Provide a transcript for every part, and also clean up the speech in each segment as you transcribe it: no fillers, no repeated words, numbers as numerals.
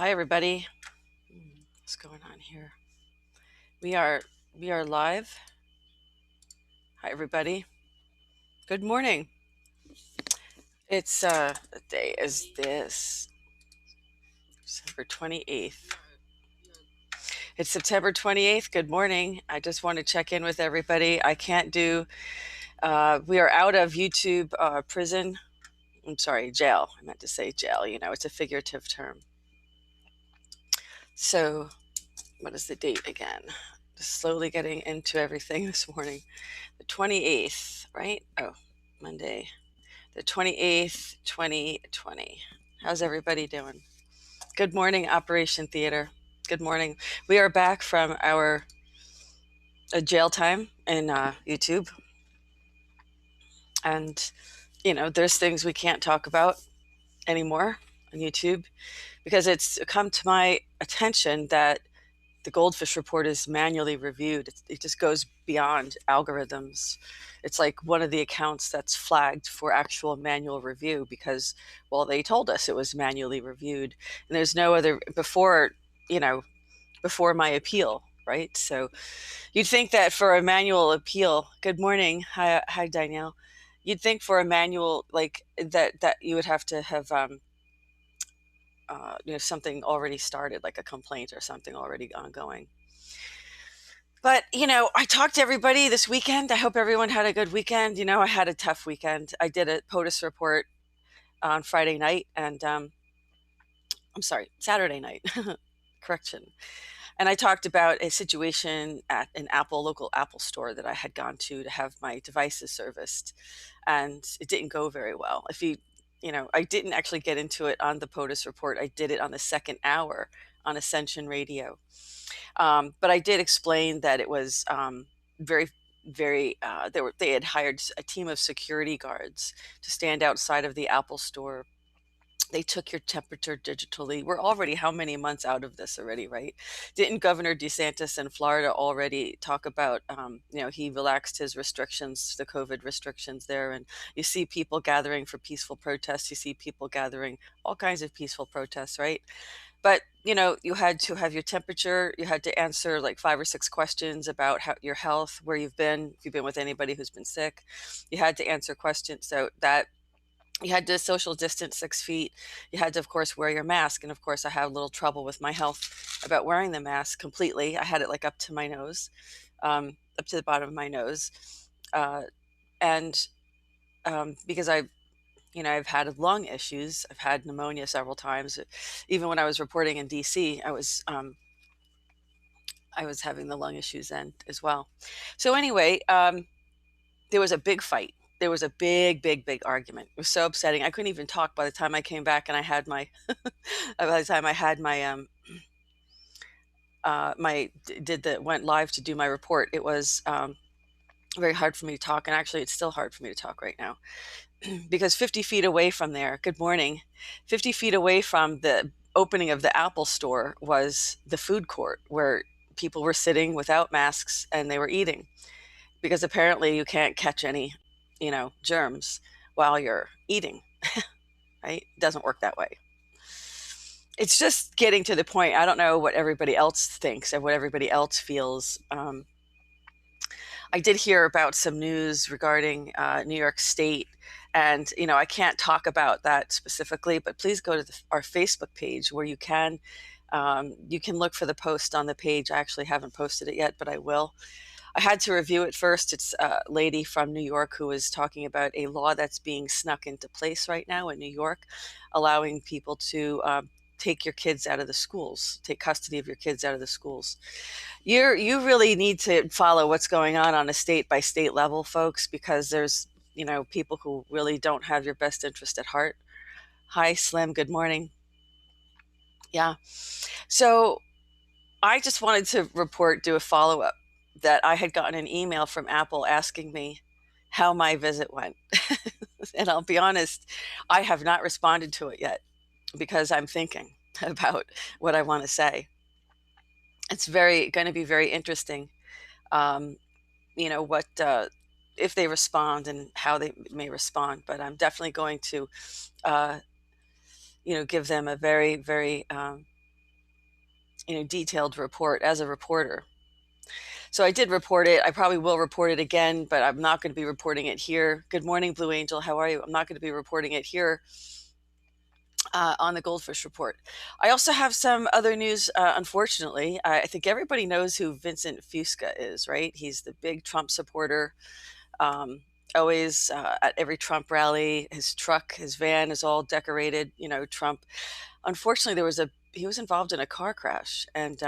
Hi, everybody. What's going on here? We are we are live. Hi, everybody. Good morning. It's the day is this September 28th. It's September 28th. Good morning. I just want to check in with everybody. I can't do. We are out of YouTube prison. I'm sorry, jail. I meant to say jail. It's a figurative term. So, what is the date again? Just slowly getting into everything this morning. The 28th, right? Oh, Monday. The 28th, 2020. How's everybody doing? Good morning, Operation Theater. Good morning. We are back from our jail time in YouTube. And, there's things we can't talk about anymore on YouTube because it's come to my attention that the GoldFish Report is manually reviewed. It just goes beyond algorithms. It's like one of the accounts that's flagged for actual manual review because, well, they told us it was manually reviewed, and there's no other before my appeal, right? So you'd think that for a manual appeal. Good morning. Hi, Danielle. You'd think for a manual like that you would have to have something already started, like a complaint or something already ongoing. But, I talked to everybody this weekend. I hope everyone had a good weekend. I had a tough weekend. I did a POTUS report on Friday night and, I'm sorry, Saturday night, correction. And I talked about a situation at an local Apple store that I had gone to have my devices serviced. And it didn't go very well. I didn't actually get into it on the POTUS report. I did it on the second hour on Ascension Radio. But I did explain that it was very, very. They had hired a team of security guards to stand outside of the Apple store. They took your temperature digitally. We're already how many months out of this already, right? Didn't Governor DeSantis in Florida already talk about, he relaxed his restrictions, the COVID restrictions there, and you see people gathering for peaceful protests. You see people gathering all kinds of peaceful protests, right? But, you had to have your temperature. You had to answer like 5 or 6 questions about your health, where you've been, if you've been with anybody who's been sick. You had to answer questions. So that you had to social distance 6 feet. You had to, of course, wear your mask. And of course, I had a little trouble with my health about wearing the mask completely. I had it like up to my nose, up to the bottom of my nose. And because I've had lung issues. I've had pneumonia several times. Even when I was reporting in DC, I was having the lung issues then as well. So anyway, there was a big fight. There was a big, big, big argument. It was so upsetting. I couldn't even talk by the time I came back and I had my, by the time I had my, went live to do my report. It was very hard for me to talk. And actually, it's still hard for me to talk right now because 50 feet away from there, good morning, 50 feet away from the opening of the Apple store was the food court where people were sitting without masks and they were eating because apparently you can't catch any, germs while you're eating, right? It doesn't work that way. It's just getting to the point. I don't know what everybody else thinks and what everybody else feels. I did hear about some news regarding New York State, and I can't talk about that specifically, but please go to our Facebook page where you can look for the post on the page. I actually haven't posted it yet, but I will. I had to review it first. It's a lady from New York who is talking about a law that's being snuck into place right now in New York, allowing people to take your kids out of the schools, take custody of your kids out of the schools. You really need to follow what's going on a state by state level, folks, because there's people who really don't have your best interest at heart. Hi, Slim. Good morning. Yeah. So I just wanted to do a follow up that I had gotten an email from Apple asking me how my visit went. And I'll be honest, I have not responded to it yet because I'm thinking about what I want to say. It's going to be very interesting, what if they respond and how they may respond. But I'm definitely going to, give them a very, very detailed report as a reporter. So I did report it. I probably will report it again, but I'm not going to be reporting it here. Good morning, Blue Angel. How are you? I'm not going to be reporting it here on the GoldFish Report. I also have some other news, unfortunately. I think everybody knows who Vincent Fusca is, right? He's the big Trump supporter. Always at every Trump rally, his truck, his van is all decorated, Trump. Unfortunately, he was involved in a car crash, and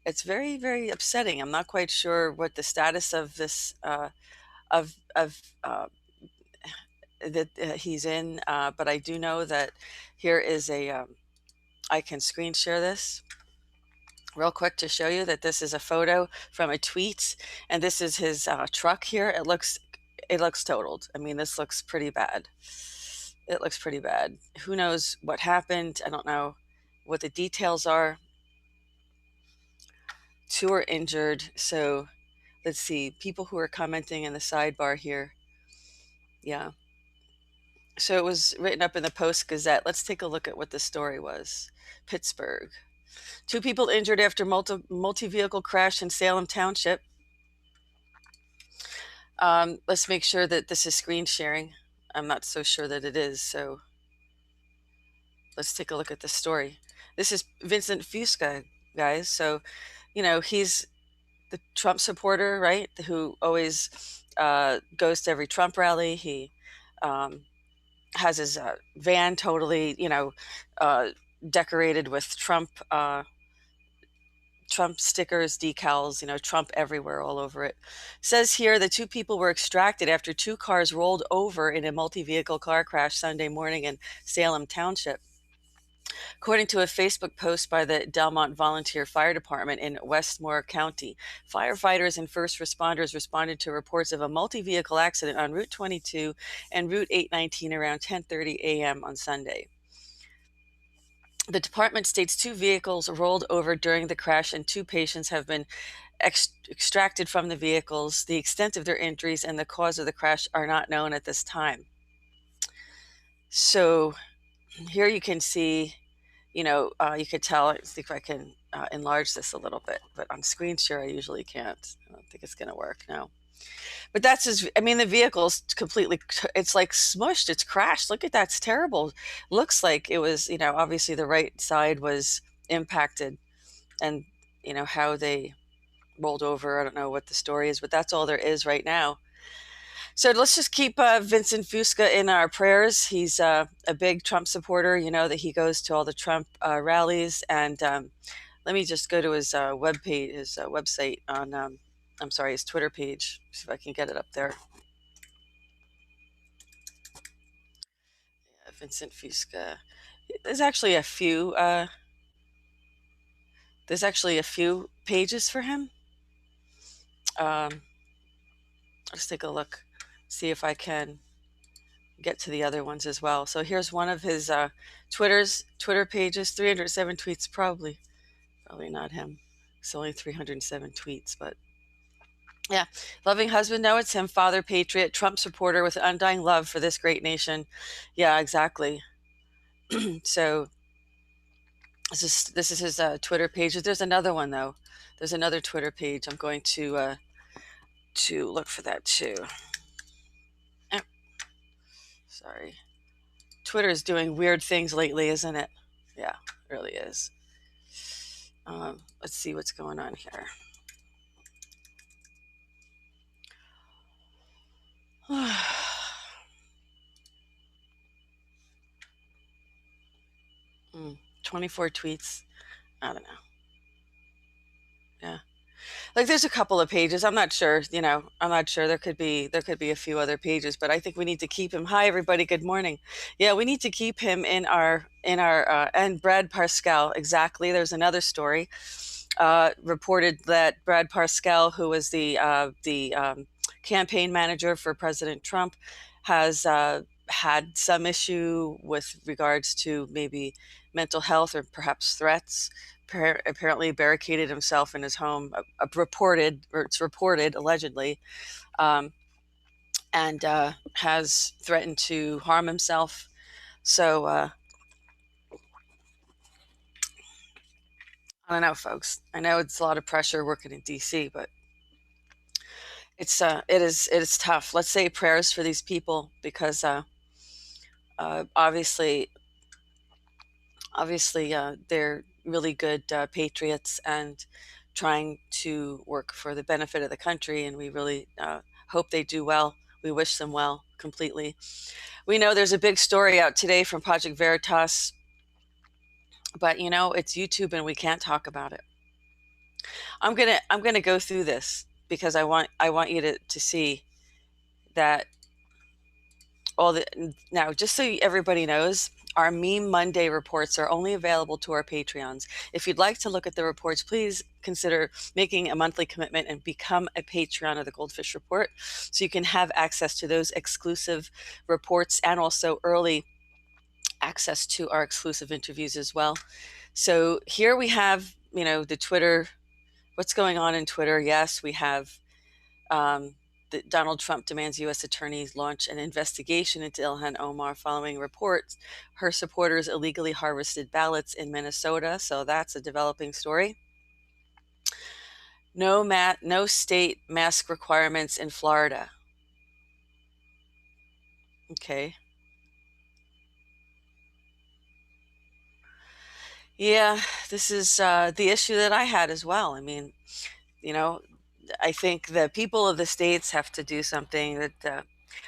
it's very, very upsetting. I'm not quite sure what the status of this of that he's in, but I do know that here is I can screen share this real quick to show you that this is a photo from a tweet, and this is his truck here. It looks totaled. I mean, this looks pretty bad. It looks pretty bad. Who knows what happened? I don't know what the details are. 2 are injured. So let's see, people who are commenting in the sidebar here. Yeah. So it was written up in the Post-Gazette. Let's take a look at what the story was. Pittsburgh. 2 people injured after multi-vehicle crash in Salem Township. Let's make sure that this is screen sharing. I'm not so sure that it is. So let's take a look at the story. This is Vincent Fusca, guys. So, he's the Trump supporter, right? Who always goes to every Trump rally. He has his van totally, decorated with Trump stickers, decals, Trump everywhere, all over it. Says here the 2 people were extracted after 2 cars rolled over in a multi-vehicle car crash Sunday morning in Salem Township. According to a Facebook post by the Delmont Volunteer Fire Department in Westmore County, firefighters and first responders responded to reports of a multi-vehicle accident on Route 22 and Route 819 around 10:30 a.m. on Sunday. The department states 2 vehicles rolled over during the crash and 2 patients have been extracted from the vehicles. The extent of their injuries and the cause of the crash are not known at this time. So here you can see, you could tell. Let's see if I can enlarge this a little bit, but on screen share I usually can't. I don't think it's going to work. No. But that's the vehicle's completely, it's like smushed, it's crashed. Look at that, it's terrible. Looks like it was, obviously the right side was impacted, and, how they rolled over. I don't know what the story is, but that's all there is right now. So let's just keep Vincent Fusca in our prayers. He's a big Trump supporter, that he goes to all the Trump rallies. And let me just go to his webpage, his website on, I'm sorry, his Twitter page. See if I can get it up there. Vincent Fusca. There's actually a few. There's actually a few pages for him. Let's take a look, see if I can get to the other ones as well. So here's one of his Twitter pages. 307 tweets. Probably not him. It's only 307 tweets, but yeah. Loving husband. No, it's him. Father, patriot, Trump supporter with undying love for this great nation. Yeah, exactly. So this is his Twitter page. There's another one though. There's another Twitter page. I'm going to look for that too. Oh, sorry. Twitter is doing weird things lately, isn't it? Yeah, it really is. Let's see what's going on here. 24 tweets. I don't know. Yeah. Like there's a couple of pages. I'm not sure, I'm not sure. There could be a few other pages, but I think we need to keep him. Hi everybody, good morning. Yeah, we need to keep him in our and Brad Parscale. Exactly. There's another story reported that Brad Parscale, who was the campaign manager for President Trump, has had some issue with regards to maybe mental health or perhaps threats. Apparently barricaded himself in his home, it's reported allegedly, and has threatened to harm himself. So I don't know, folks. I know it's a lot of pressure working in DC, but it is tough. Let's say prayers for these people because obviously they're really good patriots and trying to work for the benefit of the country, and we really hope they do well. We wish them well completely. We know there's a big story out today from Project Veritas, but it's YouTube and we can't talk about it. I'm gonna go through this because I want you to see that now, just so everybody knows, our Meme Monday reports are only available to our Patreons. If you'd like to look at the reports, please consider making a monthly commitment and become a Patreon of the GoldFish Report so you can have access to those exclusive reports and also early access to our exclusive interviews as well. So here we have, the Twitter, what's going on in Twitter. Yes, we have Donald Trump demands U.S. attorneys launch an investigation into Ilhan Omar following reports her supporters illegally harvested ballots in Minnesota. So that's a developing story. No state mask requirements in Florida. Okay. Yeah, this is the issue that I had as well. I mean, I think the people of the states have to do something. That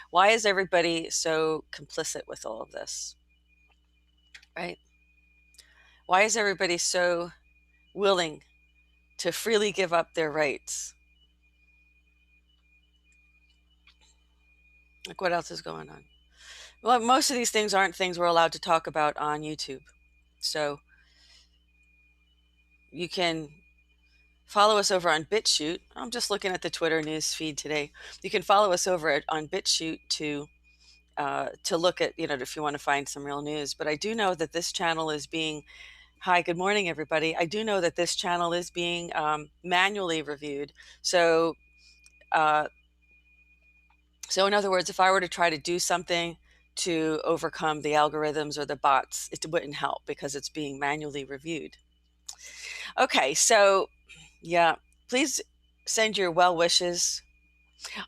why is everybody so complicit with all of this, right? Why is everybody so willing to freely give up their rights? Like, what else is going on? Well, most of these things aren't things we're allowed to talk about on YouTube. So you can follow us over on BitChute. I'm just looking at the Twitter news feed today. You can follow us over on BitChute to look at, if you want to find some real news. But I do know that this channel is being, hi, good morning, everybody. I do know that this channel is being manually reviewed. So in other words, if I were to try to do something to overcome the algorithms or the bots, it wouldn't help because it's being manually reviewed. Okay, so yeah, please send your well wishes.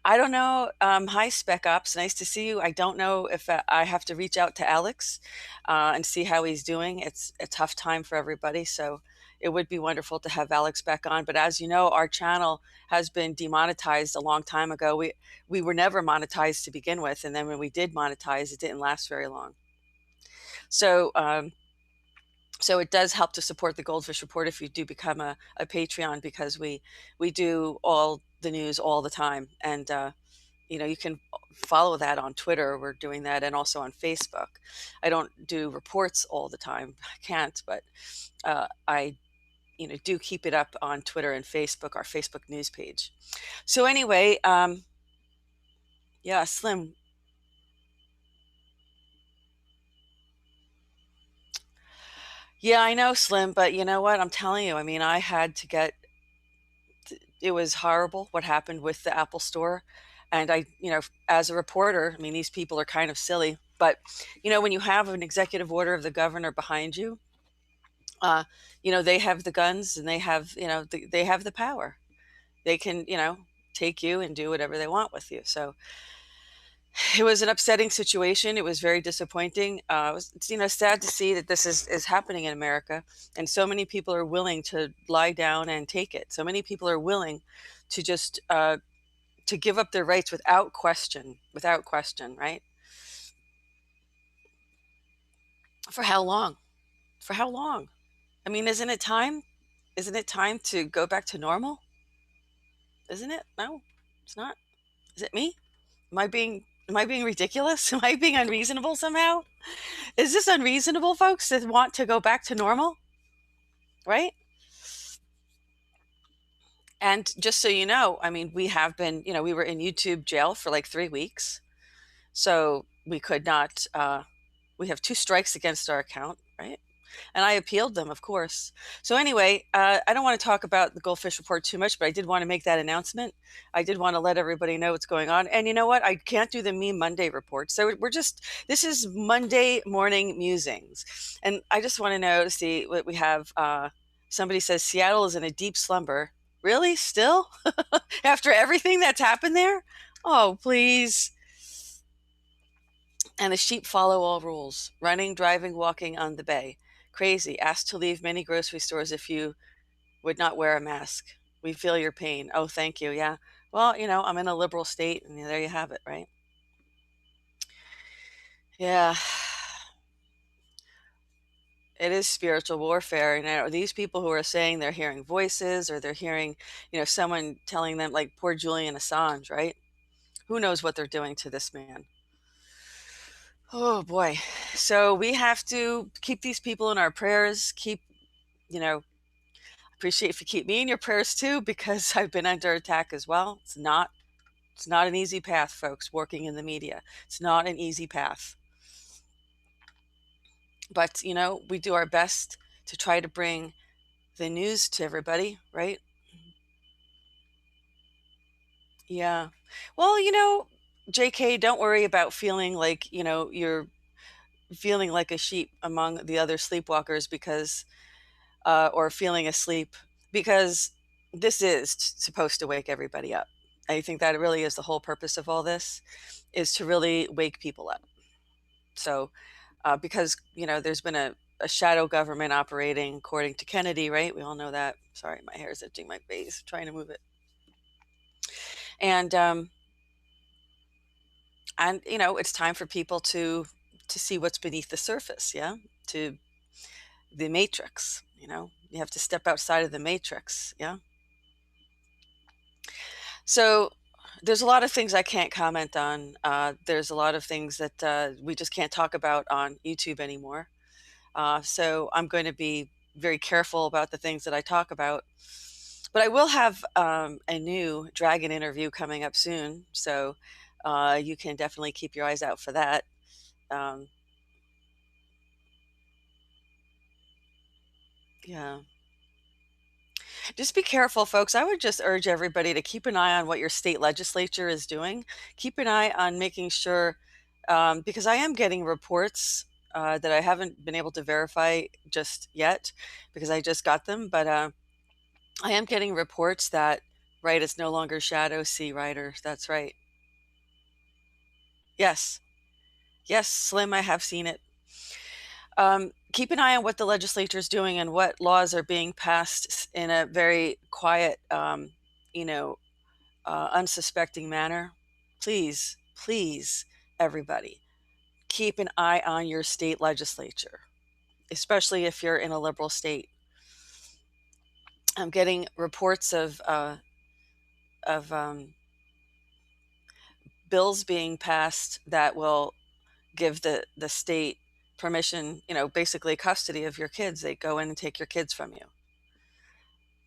I don't know. Hi, Spec Ops. Nice to see you. I don't know if I have to reach out to Alex and see how he's doing. It's a tough time for everybody. So it would be wonderful to have Alex back on. But as you know, our channel has been demonetized a long time ago. We were never monetized to begin with. And then when we did monetize, it didn't last very long. So, so it does help to support the GoldFish Report if you do become a Patreon, because we do all the news all the time. And, you can follow that on Twitter. We're doing that, and also on Facebook. I don't do reports all the time. I can't, but I do keep it up on Twitter and Facebook, our Facebook news page. So anyway, yeah, Slim. Yeah, I know, Slim, but you know what? I'm telling you, I mean, I had to get, it was horrible what happened with the Apple Store. And I, as a reporter, I mean, these people are kind of silly, but, when you have an executive order of the governor behind you, they have the guns and they have, they have the power. They can, take you and do whatever they want with you. So it was an upsetting situation. It was very disappointing. It was, sad to see that this is happening in America, and so many people are willing to lie down and take it. So many people are willing to just to give up their rights without question, right? For how long? For how long? I mean, isn't it time? Isn't it time to go back to normal? Isn't it? No, it's not. Is it me? Am I being ridiculous? Am I being unreasonable somehow? Is this unreasonable, folks, that want to go back to normal? Right? And just so you know, I mean, we have been, we were in YouTube jail for like 3 weeks. So we could not, we have 2 strikes against our account, right? And I appealed them, of course. So anyway, I don't want to talk about the GoldFish Report too much, but I did want to make that announcement. I did want to let everybody know what's going on. And you know what? I can't do the Meme Monday report. So this is Monday Morning Musings. And I just want to see what we have. Somebody says Seattle is in a deep slumber. Really? Still? After everything that's happened there? Oh, please. And the sheep follow all rules. Running, driving, walking on the bay. Crazy. Asked to leave many grocery stores if you would not wear a mask. We feel your pain. Oh, thank you. Yeah. Well, I'm in a liberal state, and there you have it, right? Yeah. It is spiritual warfare. These people who are saying they're hearing voices, or they're hearing, someone telling them, like poor Julian Assange, right? Who knows what they're doing to this man? Oh boy. So we have to keep these people in our prayers. Appreciate if you keep me in your prayers too, because I've been under attack as well. It's not an easy path, folks, working in the media. It's not an easy path. But, we do our best to try to bring the news to everybody, right? Yeah. Well, JK, don't worry about feeling like, you're feeling like a sheep among the other sleepwalkers because, or feeling asleep, because this is supposed to wake everybody up. I think that really is the whole purpose of all this, is to really wake people up. So, because, there's been a shadow government operating according to Kennedy, right? We all know that. Sorry, my hair is itching my face, trying to move it. And, it's time for people to see what's beneath the surface. Yeah. To the matrix, you have to step outside of the matrix. Yeah. So there's a lot of things I can't comment on. There's a lot of things that we just can't talk about on YouTube anymore. So I'm going to be very careful about the things that I talk about. But I will have a new dragon interview coming up soon. So you can definitely keep your eyes out for that. Yeah. Just be careful, folks. I would just urge everybody to keep an eye on what your state legislature is doing. Keep an eye on making sure, because I am getting reports that I haven't been able to verify just yet because I just got them. But I am getting reports that, right, it's no longer Shadow Sea Rider. That's right. Yes. Yes, Slim, I have seen it. Keep an eye on what the legislature is doing and what laws are being passed in a very quiet, unsuspecting manner. Please, please, everybody, keep an eye on your state legislature, especially if you're in a liberal state. I'm getting reports of bills being passed that will give the state permission, basically custody of your kids. They go in and take your kids from you.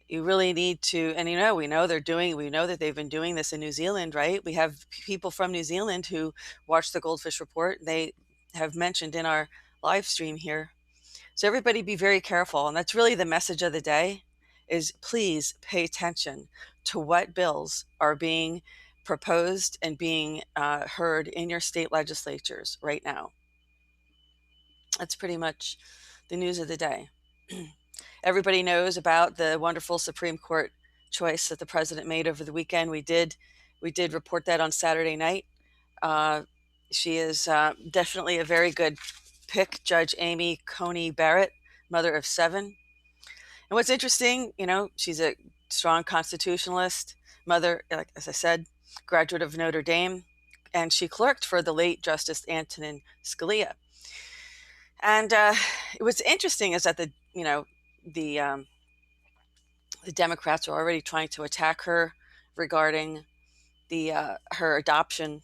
You really need to, and we know that they've been doing this in New Zealand, right? We have people from New Zealand who watch the GoldFish Report. They have mentioned in our live stream here. So everybody be very careful. And that's really the message of the day, is please pay attention to what bills are being proposed and being heard in your state legislatures right now. That's pretty much the news of the day. Everybody knows about the wonderful Supreme Court choice that the president made over the weekend. We did report that on Saturday night. She is definitely a very good pick, Judge Amy Coney Barrett, mother of 7. And what's interesting, she's a strong constitutionalist, mother, like as I said, graduate of Notre Dame, and she clerked for the late Justice Antonin Scalia. And what's interesting is that the Democrats are already trying to attack her regarding her adoption.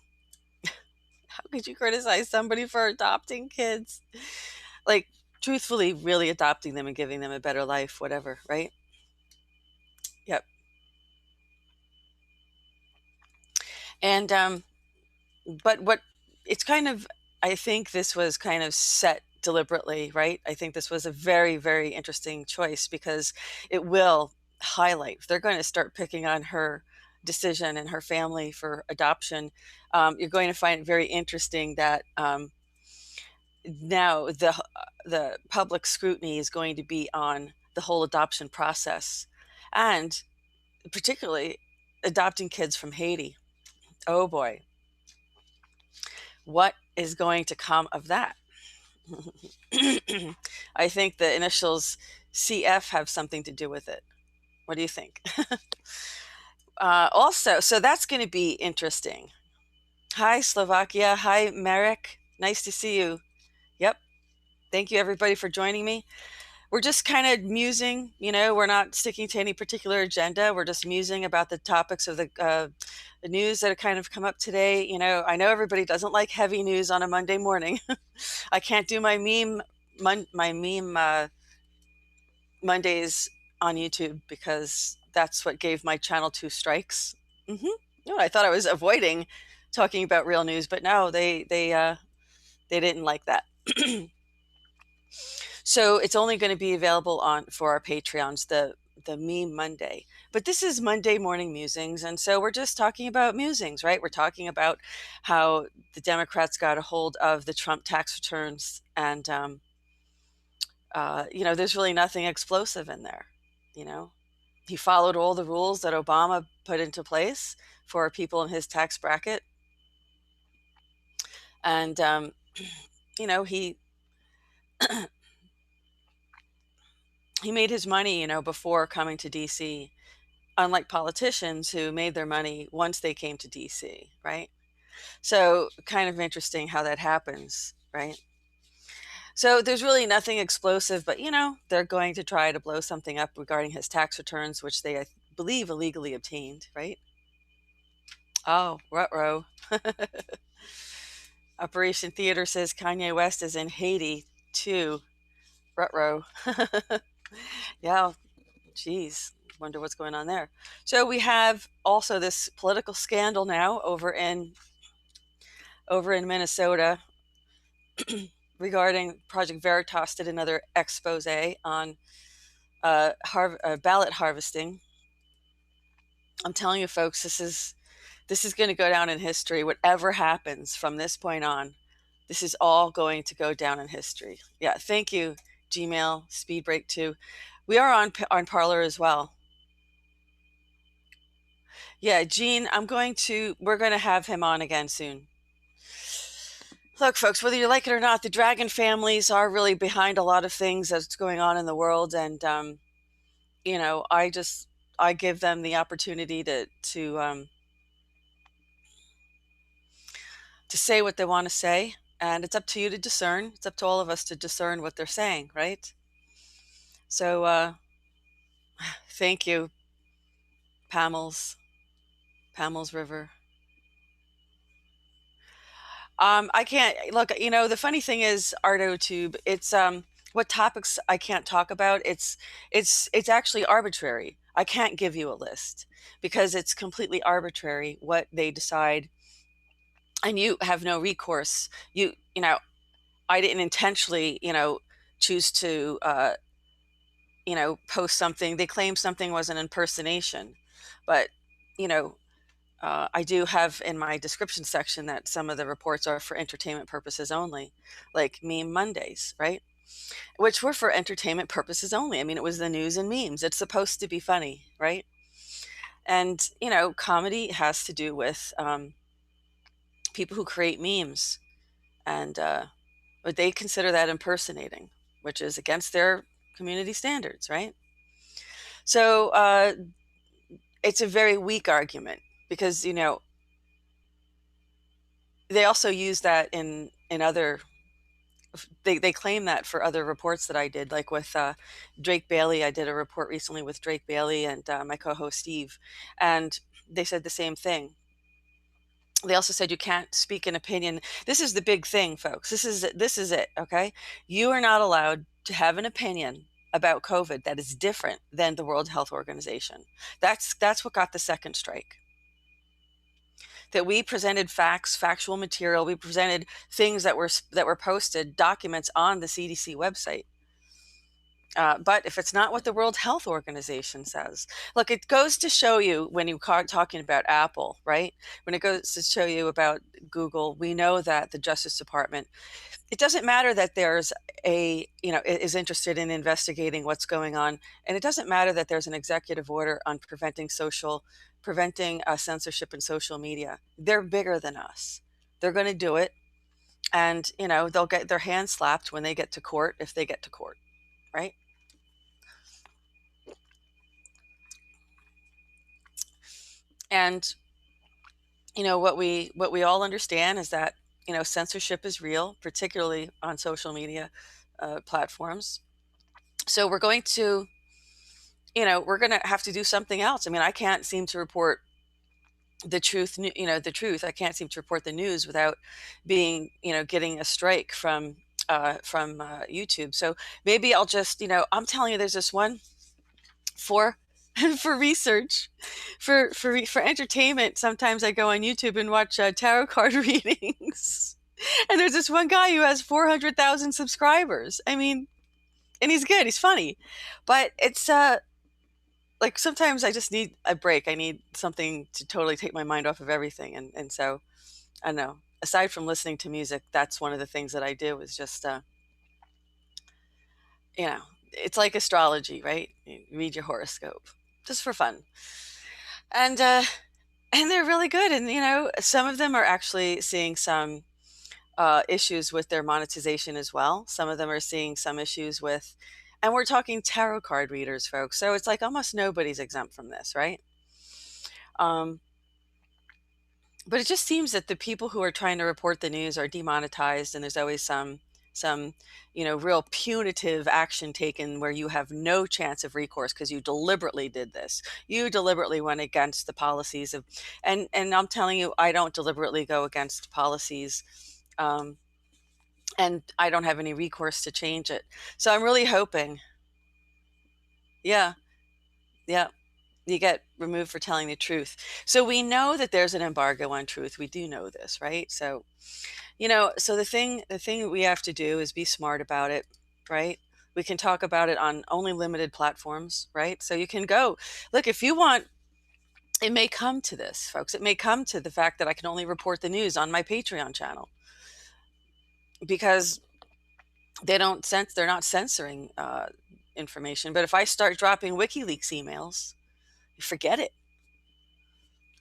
How could you criticize somebody for adopting kids? Like, truthfully, really adopting them and giving them a better life, whatever, right? Yep. And but what it's kind of, I think this was kind of set deliberately, right? I think this was a very, very interesting choice because it will highlight, if they're going to start picking on her decision and her family for adoption, you're going to find it very interesting that now the public scrutiny is going to be on the whole adoption process, and particularly adopting kids from Haiti. Oh boy, what is going to come of that? I think the initials CF have something to do with it. What do you think? Also, so that's going to be interesting. Hi, Slovakia. Hi, Marek. Nice to see you. Yep. Thank you, everybody, for joining me. We're just kind of musing, we're not sticking to any particular agenda. We're just musing about the topics of the news that have kind of come up today. I know everybody doesn't like heavy news on a Monday morning. I can't do my meme Mondays on YouTube because that's what gave my channel 2 strikes. I thought I was avoiding talking about real news, but no, they didn't like that. So it's only going to be available for our Patreons, the Meme Monday. But this is Monday Morning Musings, and so we're just talking about musings, right? We're talking about how the Democrats got a hold of the Trump tax returns, and there's really nothing explosive in there. He followed all the rules that Obama put into place for people in his tax bracket, and he he made his money, before coming to DC, unlike politicians who made their money once they came to DC, right? So kind of interesting how that happens, right? So there's really nothing explosive, but, they're going to try to blow something up regarding his tax returns, which they, I believe, illegally obtained, right? Oh, ruh-roh. Operation Theater says Kanye West is in Haiti, too. Ruh-roh. Yeah, geez, wonder what's going on there. So we have also this political scandal now over in Minnesota regarding Project Veritas did another expose on ballot harvesting. I'm telling you, folks, this is going to go down in history. Whatever happens from this point on, this is all going to go down in history. Yeah, thank you, Gmail, Speedbreak 2. We are on Parler as well. Yeah, Gene, we're going to have him on again soon. Look, folks, whether you like it or not, the dragon families are really behind a lot of things that's going on in the world. And, I give them the opportunity to say what they want to say. And it's up to you to discern. It's up to all of us to discern what they're saying, right? So thank you, Pamels River. I can't look, the funny thing is, ArtoTube, it's what topics I can't talk about. It's actually arbitrary. I can't give you a list because it's completely arbitrary what they decide, and you have no recourse. I didn't intentionally, choose to post something. They claim something was an impersonation, but I do have in my description section that some of the reports are for entertainment purposes only, like Meme Mondays, right? Which were for entertainment purposes only. I mean, it was the news and memes. It's supposed to be funny, right? And, comedy has to do with people who create memes. And but they consider that impersonating, which is against their community standards, right? So it's a very weak argument because, they also use that in other, they claim that for other reports that I did, like with Drake Bailey. I did a report recently with Drake Bailey and my co-host Steve, and they said the same thing. They also said you can't speak an opinion. This is the big thing, folks. This is it, okay? You are not allowed to have an opinion about COVID that is different than the World Health Organization. That's what got the second strike. That we presented facts, factual material. We presented things that were posted, documents on the CDC website. But if it's not what the World Health Organization says, look, it goes to show you when you are talking about Apple, right? When it goes to show you about Google, we know that the Justice Department, it doesn't matter that there's is interested in investigating what's going on. And it doesn't matter that there's an executive order on preventing censorship in social media. They're bigger than us. They're going to do it. And, they'll get their hands slapped when they get to court, if they get to court, right? And, what we all understand is that, censorship is real, particularly on social media platforms. So we're going to have to do something else. I mean, I can't seem to report the truth. I can't seem to report the news without being, getting a strike from YouTube. So maybe I'll just, I'm telling you, there's this one for for research, for entertainment. Sometimes I go on YouTube and watch tarot card readings, and there's this one guy who has 400,000 subscribers. I mean, and he's good, he's funny, but it's like sometimes I just need a break. I need something to totally take my mind off of everything, and so I don't know. Aside from listening to music, that's one of the things that I do is just it's like astrology, right? You read your horoscope just for fun, and they're really good. And some of them are actually seeing some issues with their monetization as well. Some of them are seeing some issues with, and we're talking tarot card readers, folks. So it's like almost nobody's exempt from this, right? But it just seems that the people who are trying to report the news are demonetized, and there's always some real punitive action taken where you have no chance of recourse because you deliberately did this. You deliberately went against the policies of, and I'm telling you, I don't deliberately go against policies, and I don't have any recourse to change it. So I'm really hoping, yeah, you get removed for telling the truth. So we know that there's an embargo on truth. We do know this, right? So, so the thing we have to do is be smart about it, right? We can talk about it on only limited platforms, right? So you can go, look, if you want, it may come to this, folks. It may come to the fact that I can only report the news on my Patreon channel because they're not censoring information. But if I start dropping WikiLeaks emails, forget it.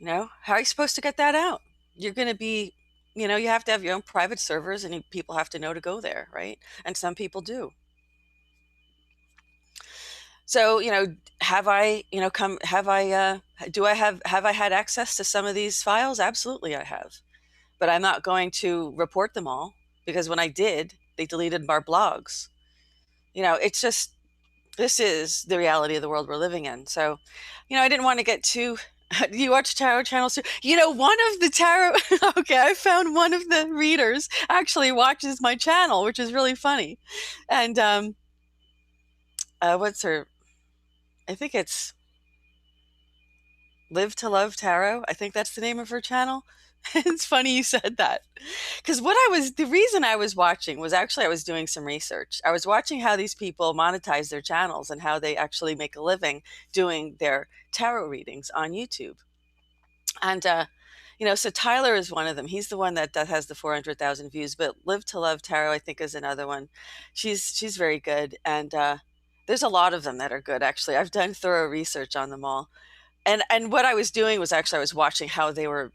How are you supposed to get that out? You're going to be, you have to have your own private servers, and people have to know to go there, right? And some people do. So, have I had access to some of these files? Absolutely, I have. But I'm not going to report them all, because when I did, they deleted our blogs. It's just, this is the reality of the world we're living in. So, I didn't want to get too. Do you watch tarot channels too? One of the tarot. Okay, I found one of the readers actually watches my channel, which is really funny. And what's her? I think it's Live to Love Tarot. I think that's the name of her channel. It's funny you said that, because the reason I was watching was actually I was doing some research. I was watching how these people monetize their channels and how they actually make a living doing their tarot readings on YouTube. And so Tyler is one of them. He's the one that has the 400,000 views. But Live to Love Tarot, I think, is another one. She's very good, and there's a lot of them that are good. Actually, I've done thorough research on them all. And what I was doing was actually I was watching how they were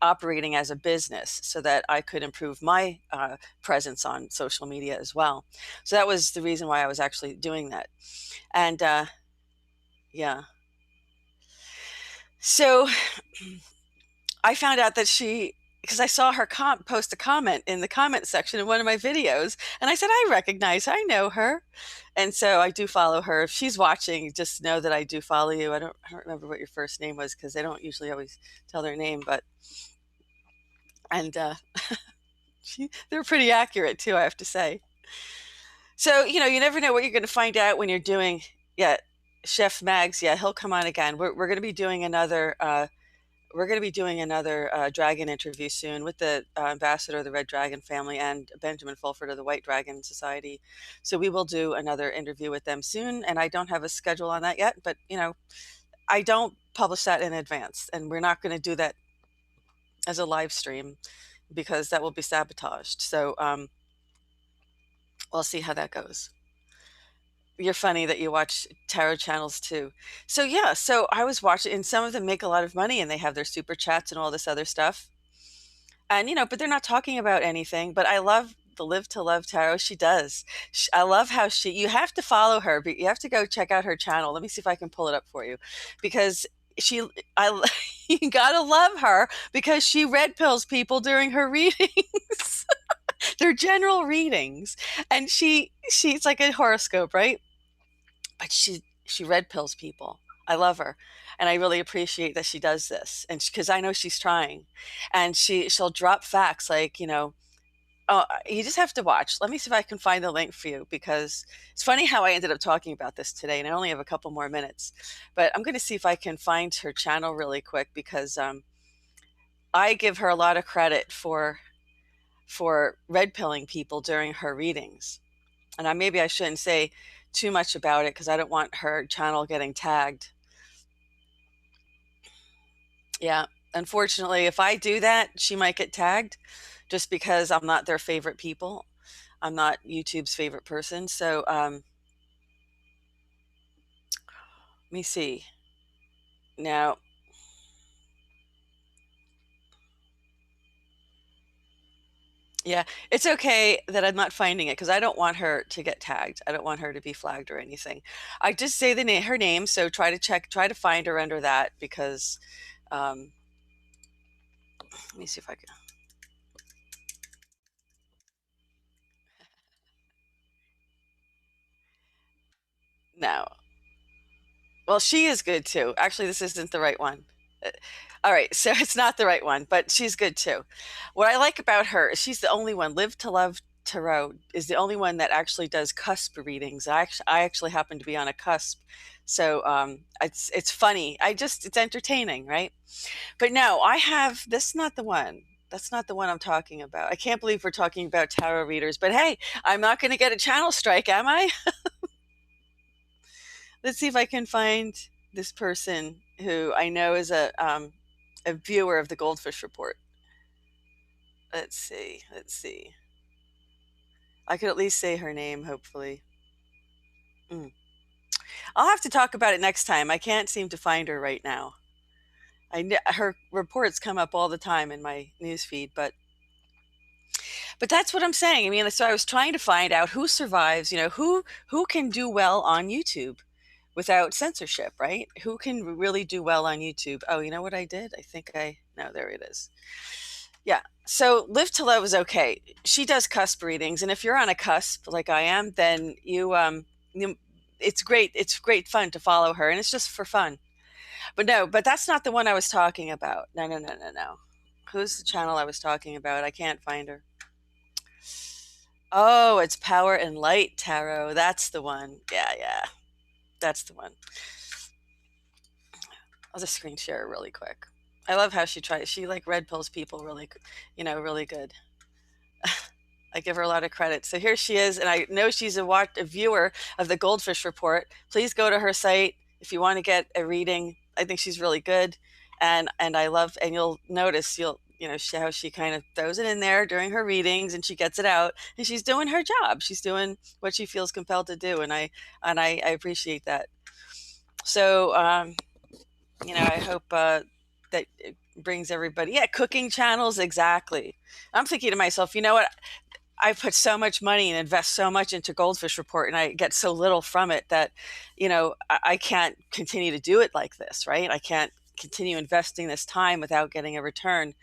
operating as a business so that I could improve my presence on social media as well. So that was the reason why I was actually doing that. And yeah. So I found out that because I saw her post a comment in the comment section in one of my videos, and I said, I recognize her, I know her. And so I do follow her. If she's watching, just know that I do follow you. I don't remember what your first name was, because they don't usually always tell their name, and they're pretty accurate too, I have to say. So, you never know what you're going to find out when you're doing, Chef Mags. Yeah, he'll come on again. We're going to be doing another we're going to be doing another dragon interview soon with the ambassador of the Red Dragon family and Benjamin Fulford of the White Dragon Society. So we will do another interview with them soon. And I don't have a schedule on that yet, but I don't publish that in advance, and we're not going to do that as a live stream because that will be sabotaged. So we'll see how that goes. You're funny that you watch tarot channels too. So yeah, so I was watching, and some of them make a lot of money, and they have their super chats and all this other stuff. And but they're not talking about anything. But I love the Live to Love tarot. She does. I love how you have to follow her, but you have to go check out her channel. Let me see if I can pull it up for you, because I you gotta love her because she red pills people during her readings. They're general readings, and she's like a horoscope, right? But she red pills people. I love her, and I really appreciate that she does this, and because I know she's trying, and she'll drop facts like oh, you just have to watch. Let me see if I can find the link for you, because it's funny how I ended up talking about this today, and I only have a couple more minutes, but I'm going to see if I can find her channel really quick, because I give her a lot of credit for red pilling people during her readings. And maybe I shouldn't say too much about it because I don't want her channel getting tagged. Yeah, unfortunately, if I do that, she might get tagged just because I'm not their favorite people. I'm not YouTube's favorite person. So let me see. Now, yeah, it's okay that I'm not finding it because I don't want her to get tagged. I don't want her to be flagged or anything. I just say her name, so try to find her under that, because let me see if I can. No. Well, she is good too. Actually, this isn't the right one. Uh, All right, so it's not the right one, but she's good too. What I like about her is she's the only one. Live to Love Tarot is the only one that actually does cusp readings. I actually happen to be on a cusp, so it's funny. It's entertaining, right? But no, I have this. Not the one. That's not the one I'm talking about. I can't believe we're talking about tarot readers. But hey, I'm not going to get a channel strike, am I? Let's see if I can find this person who I know is a viewer of the GoldFish Report. Let's see. Let's see. I could at least say her name, hopefully. Mm. I'll have to talk about it next time. I can't seem to find her right now. Her reports come up all the time in my newsfeed, but that's what I'm saying. I mean, so I was trying to find out who survives. Who can do well on YouTube without censorship, right? Who can really do well on YouTube? Oh, you know what I did? No, there it is. Yeah. So Live to Love is okay. She does cusp readings, and if you're on a cusp like I am, then it's great. It's great fun to follow her, and it's just for fun. But that's not the one I was talking about. No, no, no, no, no. Who's the channel I was talking about? I can't find her. Oh, it's Power and Light Tarot. That's the one. Yeah, yeah. That's the one. I'll just screen share really quick. I love how she like red pills people really, really good. I give her a lot of credit. So here she is, and I know she's a viewer of the GoldFish Report. Please go to her site if you want to get a reading. I think she's really good, and I love. And you'll notice how she kind of throws it in there during her readings, and she gets it out, and she's doing her job. She's doing what she feels compelled to do, and I appreciate that. So I hope that it brings everybody. Yeah, cooking channels, exactly. I'm thinking to myself, you know what? I put so much money and invest so much into GoldFish Report, and I get so little from it that, I can't continue to do it like this, right? I can't continue investing this time without getting a return.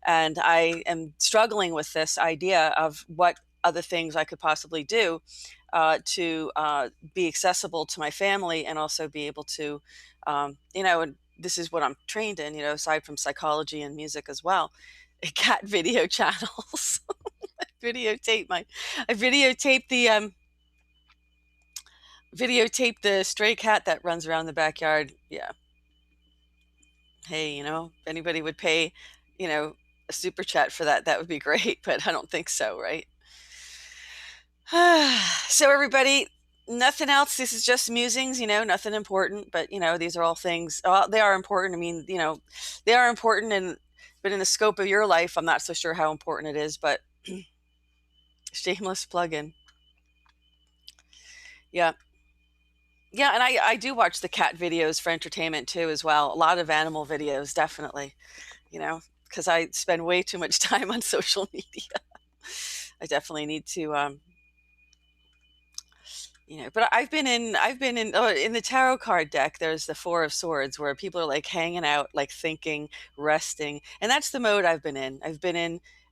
And I am struggling with this idea of what other things I could possibly do to be accessible to my family, and also be able to, and this is what I'm trained in, aside from psychology and music as well, cat video channels. I videotape the stray cat that runs around the backyard. Yeah. Hey, if anybody would pay, a super chat for that, that would be great, but I don't think so, right? So everybody, nothing else. This is just musings, nothing important, but these are all things. Well, they are important. I mean, they are important, but in the scope of your life, I'm not so sure how important it is. But shameless plug-in, yeah, yeah. And I do watch the cat videos for entertainment too, as well. A lot of animal videos, definitely. Because I spend way too much time on social media. I definitely need to but in the tarot card deck, there's the Four of Swords where people are like hanging out, like thinking, resting. And that's the mode I've been in.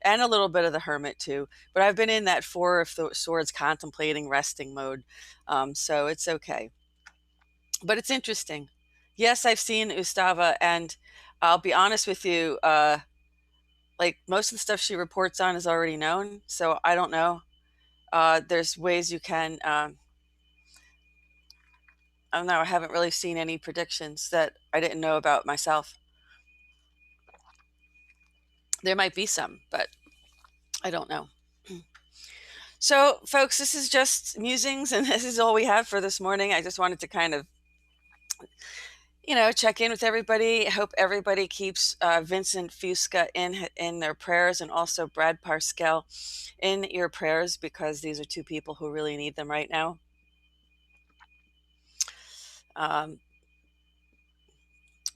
And a little bit of the Hermit too, but I've been in that Four of Swords contemplating, resting mode. So it's okay. But it's interesting. Yes, I've seen Ustava, and I'll be honest with you, like most of the stuff she reports on is already known. So I don't know. There's ways you can. I don't know. I haven't really seen any predictions that I didn't know about myself. There might be some, but I don't know. So, folks, this is just musings, and this is all we have for this morning. I just wanted to kind of, check in with everybody. I hope everybody keeps Vincent Fusca in their prayers, and also Brad Parscale in your prayers, because these are two people who really need them right now.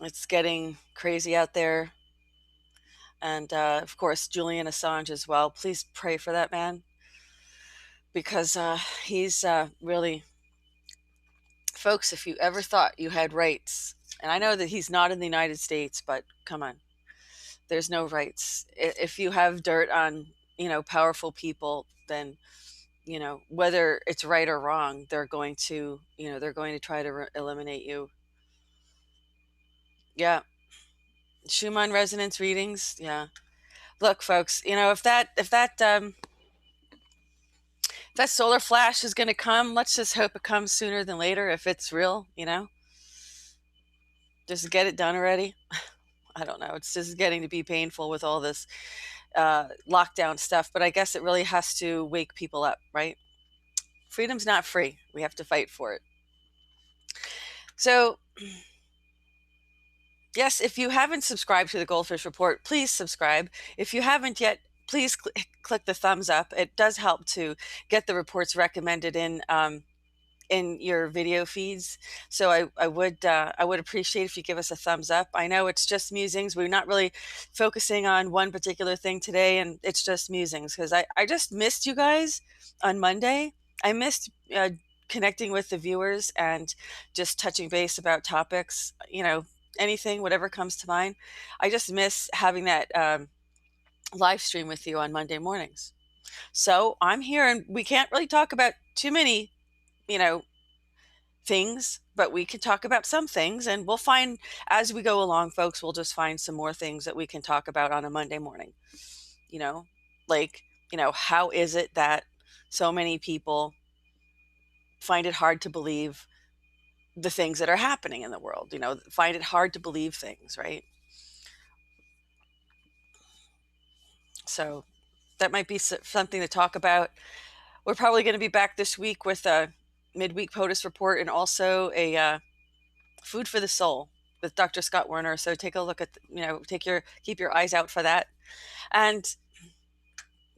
It's getting crazy out there. And of course, Julian Assange as well. Please pray for that man, because he's really, folks, if you ever thought you had rights, and I know that he's not in the United States, but come on, there's no rights. If you have dirt on, powerful people, then, whether it's right or wrong, they're going to try to eliminate you. Yeah. Schumann resonance readings. Yeah. Look, folks, if that solar flash is going to come, let's just hope it comes sooner than later. If it's real, just get it done already. I don't know. It's just getting to be painful with all this lockdown stuff, but I guess it really has to wake people up, right? Freedom's not free. We have to fight for it. So, yes, if you haven't subscribed to the GoldFish Report, please subscribe. If you haven't yet, please click the thumbs up. It does help to get the reports recommended in your video feeds. So I would appreciate if you give us a thumbs up. I know it's just musings. We're not really focusing on one particular thing today, and it's just musings, because I just missed you guys on Monday. I missed connecting with the viewers and just touching base about topics, anything, whatever comes to mind. I just miss having that live stream with you on Monday mornings. So I'm here, and we can't really talk about too many, things, but we can talk about some things, and we'll find, as we go along, folks, we'll just find some more things that we can talk about on a Monday morning. Like, how is it that so many people find it hard to believe the things that are happening in the world, find it hard to believe things, right? So that might be something to talk about. We're probably going to be back this week with a midweek POTUS report, and also a food for the soul with Dr. Scott Werner. So take a look at, keep your eyes out for that. And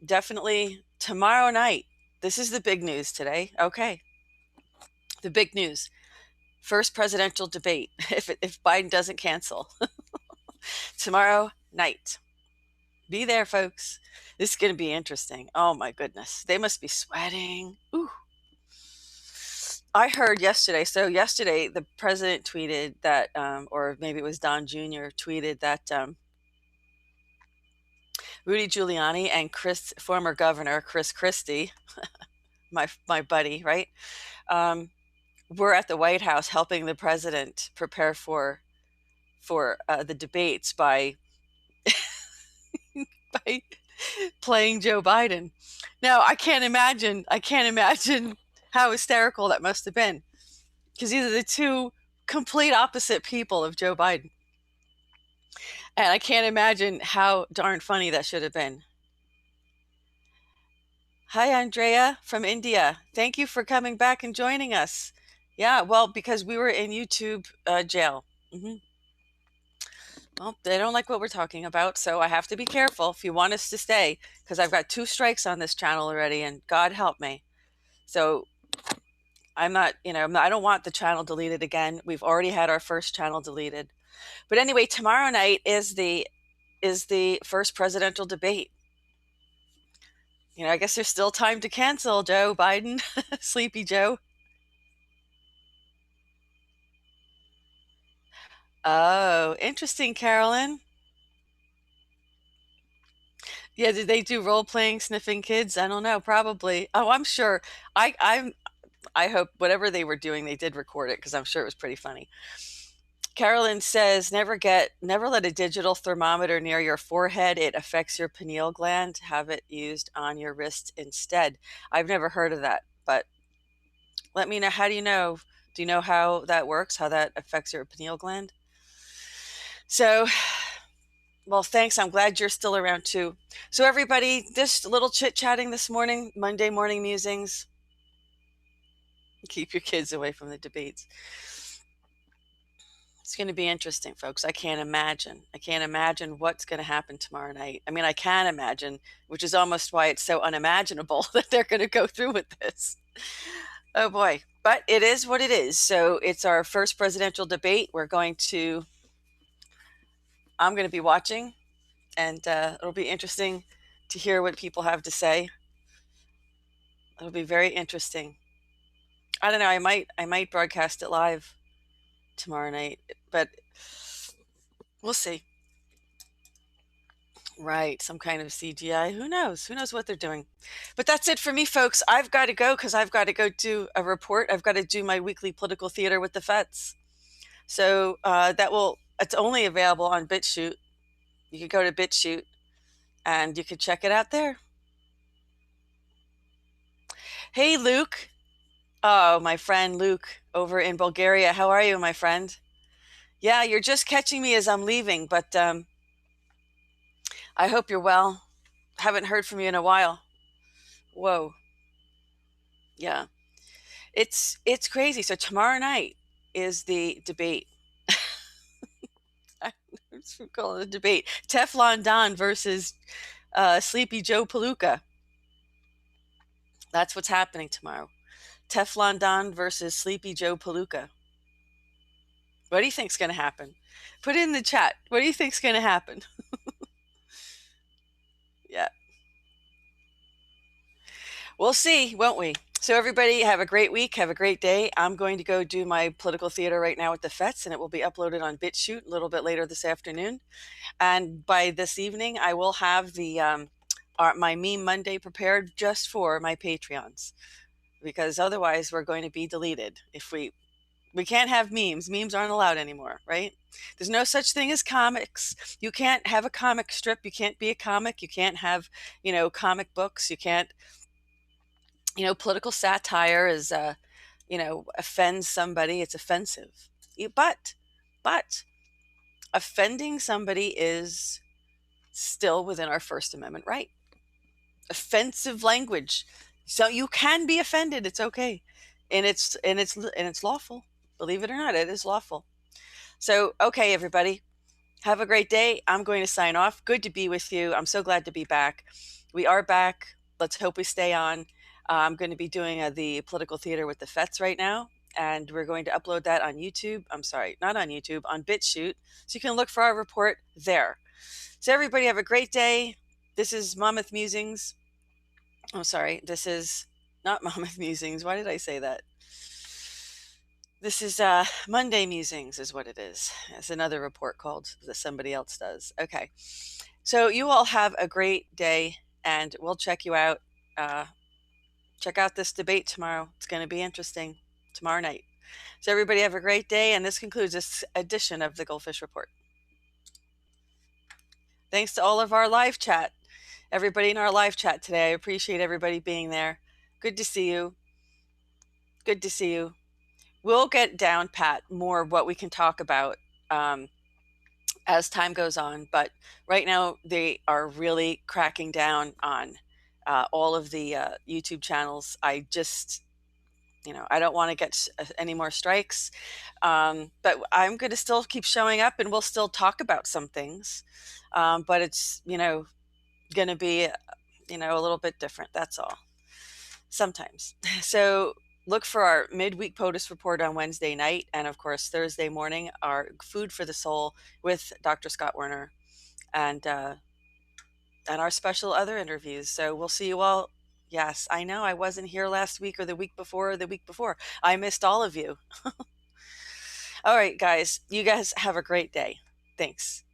definitely tomorrow night, this is the big news today. Okay. The big news, first presidential debate, if Biden doesn't cancel. Tomorrow night. Be there, folks. This is going to be interesting. Oh my goodness. They must be sweating. Ooh. I heard yesterday. So yesterday, the president tweeted that, or maybe it was Don Jr. tweeted that Rudy Giuliani and former governor Chris Christie, my buddy, right, were at the White House helping the president prepare for the debates by by playing Joe Biden. Now, I can't imagine how hysterical that must have been, because these are the two complete opposite people of Joe Biden. And I can't imagine how darn funny that should have been. Hi, Andrea from India. Thank you for coming back and joining us. Yeah, well, because we were in YouTube jail. Hmm. Well, they don't like what we're talking about, so I have to be careful if you want us to stay, because I've got 2 strikes on this channel already, and God help me. So I'm not, I don't want the channel deleted again. We've already had our first channel deleted. But anyway, tomorrow night is the first presidential debate. I guess there's still time to cancel Joe Biden, Sleepy Joe. Oh, interesting, Carolyn. Yeah, did they do role playing sniffing kids? I don't know, probably. Oh, I'm sure. I hope whatever they were doing, they did record it because I'm sure it was pretty funny. Carolyn says, never let a digital thermometer near your forehead. It affects your pineal gland. Have it used on your wrist instead. I've never heard of that, but let me know. How do you know? Do you know how that works? How that affects your pineal gland? So, well, thanks. I'm glad you're still around too. So everybody, just a little chit-chatting this morning, Monday Morning Musings. Keep your kids away from the debates. It's going to be interesting, folks. I can't imagine. I can't imagine what's going to happen tomorrow night. I mean, I can imagine, which is almost why it's so unimaginable that they're going to go through with this. Oh boy. But it is what it is. So it's our first presidential debate. I'm going to be watching, and it'll be interesting to hear what people have to say. It'll be very interesting. I don't know. I might broadcast it live tomorrow night, but we'll see. Right, some kind of CGI. Who knows? Who knows what they're doing? But that's it for me, folks. I've got to go because I've got to go do a report. I've got to do my weekly political theater with the Fets. So it's only available on BitChute. You can go to BitChute and you can check it out there. Hey, Luke. Oh, my friend Luke over in Bulgaria. How are you, my friend? Yeah, you're just catching me as I'm leaving, but I hope you're well. Haven't heard from you in a while. Whoa. Yeah. It's crazy. So tomorrow night is the debate. I'm calling it a debate. Teflon Don versus Sleepy Joe Palooka. That's what's happening tomorrow. Teflon Don versus Sleepy Joe Palooka. What do you think's going to happen? Put it in the chat. What do you think's going to happen? Yeah. We'll see, won't we? So everybody have a great week. Have a great day. I'm going to go do my political theater right now with the Fets, and it will be uploaded on BitChute a little bit later this afternoon. And by this evening, I will have my Meme Monday prepared just for my Patreons, because otherwise we're going to be deleted. If we can't have memes. Memes aren't allowed anymore, right? There's no such thing as comics. You can't have a comic strip. You can't be a comic. You can't have, comic books. You can't, political satire is, offends somebody. It's offensive. But offending somebody is still within our First Amendment right. Offensive language. So you can be offended. It's okay. And it's lawful. Believe it or not, it is lawful. So, okay, everybody, have a great day. I'm going to sign off. Good to be with you. I'm so glad to be back. We are back. Let's hope we stay on. I'm going to be doing the political theater with the Fets right now, and we're going to upload that on YouTube. I'm sorry, not on YouTube, on BitChute. So you can look for our report there. So everybody have a great day. This is Monmouth Musings. I'm sorry, this is not Monmouth Musings. Why did I say that? This is Monday Musings is what it is. It's another report called that somebody else does. Okay. So you all have a great day, and we'll check you out. Check out this debate tomorrow. It's going to be interesting tomorrow night. So everybody have a great day, and this concludes this edition of the GoldFish Report. Thanks to all of our live chat. Everybody in our live chat today. I appreciate everybody being there. Good to see you. Good to see you. We'll get down pat more what we can talk about as time goes on. But right now, they are really cracking down on all of the YouTube channels. I just, I don't want to get any more strikes. But I'm going to still keep showing up, and we'll still talk about some things. But it's, going to be, a little bit different. That's all. Sometimes. So look for our midweek POTUS report on Wednesday night. And of course, Thursday morning, our Food for the Soul with Dr. Scott Werner and our special other interviews. So we'll see you all. Yes, I know I wasn't here last week or the week before or the week before. I missed all of you. All right, guys, you guys have a great day. Thanks.